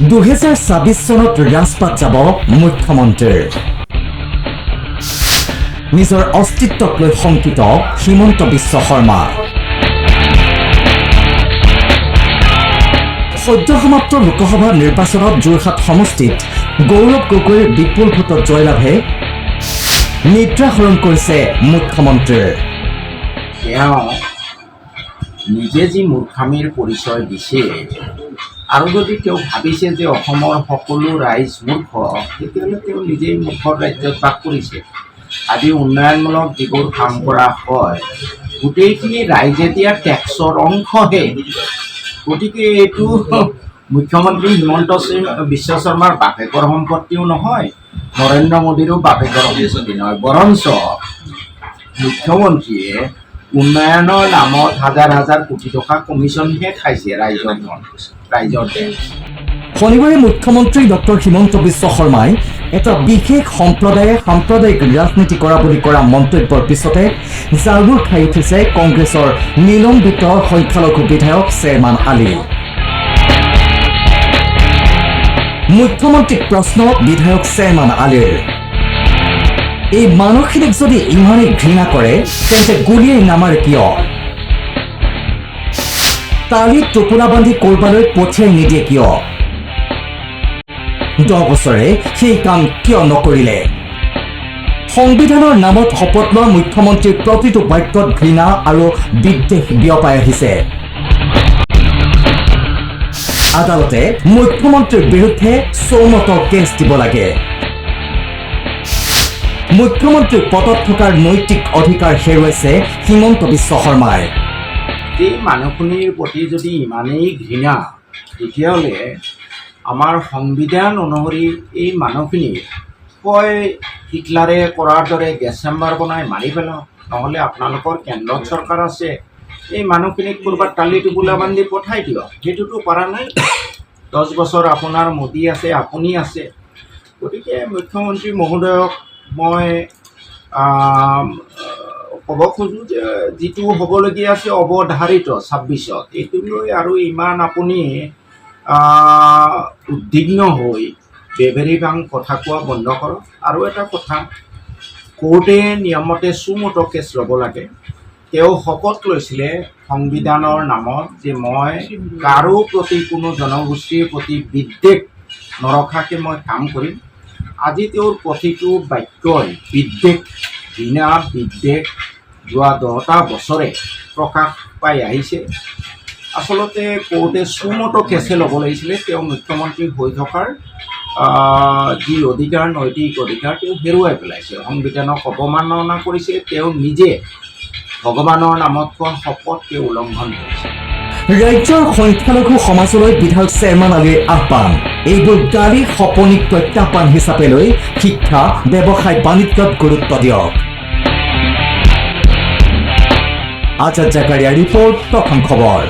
2026 চনত ৰাজপাট যাব মুখ্যমন্ত্ৰীৰ নিজৰ অস্তিত্বক লৈ শংকিত হিমন্ত বিশ্ব শৰ্মা সদ্য সমাপ্ত লোকসভা নিৰ্বাচনত যোৰহাট সমষ্টিত গৌৰৱ গগৈৰ বিপুল ভোটত জয়লাভে নিদ্ৰা হৰণ কৰিছে মুখ্যমন্ত্ৰীৰ নিজে যি মূৰ্খামিৰ পৰিচয় দিছে আৰু যদি তেওঁ ভাবিছে যে অসমৰ সকলো ৰাইজ মূৰ্খ তেতিয়াহ'লে তেওঁ নিজেই মূৰ্খৰ ৰাজ্যত বাস কৰিছে। আজি উন্নয়নমূলক যিবোৰ কাম কৰা হয় গোটেইখিনি ৰাইজে দিয়া টেক্সৰ অংশহে। গতিকে এইটো মুখ্যমন্ত্ৰী হিমন্ত বিশ্ব শৰ্মাৰ বাপেকৰ সম্পত্তিও নহয়, নৰেন্দ্ৰ মোদীৰো বাপেকৰ সম্পত্তি নহয়, বৰঞ্চ মুখ্যমন্ত্ৰীয়ে উন্নয়নৰ নামত হাজাৰ হাজাৰ কোটি টকা কমিশ্যনহে খাইছে ৰাইজৰ শনিবাৰে মুখ্যমন্ত্ৰী ডক্টৰ হিমন্ত বিশ্ব শৰ্মাই এটা বিশেষ সম্প্ৰদায়ে সাম্প্ৰদায়িক ৰাজনীতি কৰা বুলি কৰা মন্তব্যৰ পিছতে জালুৰ খাই উঠিছে কংগ্ৰেছৰ নিলম্বিত সংখ্যালঘু বিধায়ক চেয়াৰমান আলী। মুখ্যমন্ত্ৰীক প্ৰশ্ন বিধায়ক চেয়াৰমান আলীৰ, এই মানুহখিনিক যদি ইমানেই ঘৃণা কৰে তেন্তে গুলীয়াই নামাৰে কিয়? তালিত টোপোলা বান্ধি কৰবালৈ পঠিয়াই নিদিয়ে কিয়? 10 বছৰে সেই কাম কিয় নকৰিলে? সংবিধানৰ নামত শপত লোৱা মুখ্যমন্ত্ৰীৰ প্ৰতিটো বাক্যত ঘৃণা আৰু বিদ্বেষ বিয়পাই আহিছে। আদালতে মুখ্যমন্ত্ৰীৰ বিৰুদ্ধে চৌমতৰ কেছ দিব লাগে। মুখ্যমন্ত্ৰীৰ পদত থকাৰ নৈতিক অধিকাৰ হেৰুৱাইছে হিমন্ত বিশ্ব শৰ্মাই। এই মানুহখিনিৰ প্ৰতি যদি ইমানেই ঘৃণা তেতিয়াহ'লে আমাৰ সংবিধান অনুসৰি এই মানুহখিনি হয় হিটলাৰে কৰাৰ দৰে গেছ চেম্বাৰ বনাই মাৰি পেলাওক, নহ'লে আপোনালোকৰ কেন্দ্ৰত চৰকাৰ আছে, এই মানুহখিনিক ক'ৰবাত টালি টোপোলা বান্ধি পঠাই দিয়ক। সেইটোতো পৰা নাই। 10 বছৰ আপোনাৰ মোদী আছে, আপুনি আছে। গতিকে মুখ্যমন্ত্ৰী মহোদয়ক মই ক'ব খোজোঁ যে যিটো হ'বলগীয়া আছে অৱধাৰিত 26ত, এইটো লৈ আৰু ইমান আপুনি উদ্বিগ্ন হৈ বেভেৰি ভাং কথা কোৱা বন্ধ কৰক। আৰু এটা কথা, কোৰ্টে নিয়মতে চুমতো কেছ ল'ব লাগে। তেওঁ শপত লৈছিলে সংবিধানৰ নামত যে মই কাৰো প্ৰতি কোনো জনগোষ্ঠীৰ প্ৰতি বিদ্বেষ নৰখাকৈ মই কাম কৰিম। আজি তেওঁৰ প্ৰতিটো বাক্যই বিদ্বেষ, ঘৃণা, বিদ্বেষ যোৱা 10টা বছৰে প্ৰকাশ পাই আহিছে। আচলতে কোৰ্টে চুমতো কেছে ল'ব লাগিছিলে। তেওঁ মুখ্যমন্ত্ৰী হৈ থকাৰ যি অধিকাৰ, নৈতিক অধিকাৰ তেওঁ হেৰুৱাই পেলাইছে, সংবিধানক অৱমাননা কৰিছে, তেওঁ নিজে ভগৱানৰ নামত কোৱা শপত তেওঁ উলংঘন কৰিছে। ৰাজ্যৰ সংখ্যালঘু সমাজলৈ বিধায়ক চেয়াৰমান আলীৰ আহ্বান, এইবোৰ গালি সপনিক প্ৰত্যাহ্বান হিচাপে লৈ শিক্ষা, ব্যৱসায়, বাণিজ্যত গুৰুত্ব দিয়ক। আজাদ জাকাৰিয়া ৰিপৰ্ট, প্ৰথম খবৰ।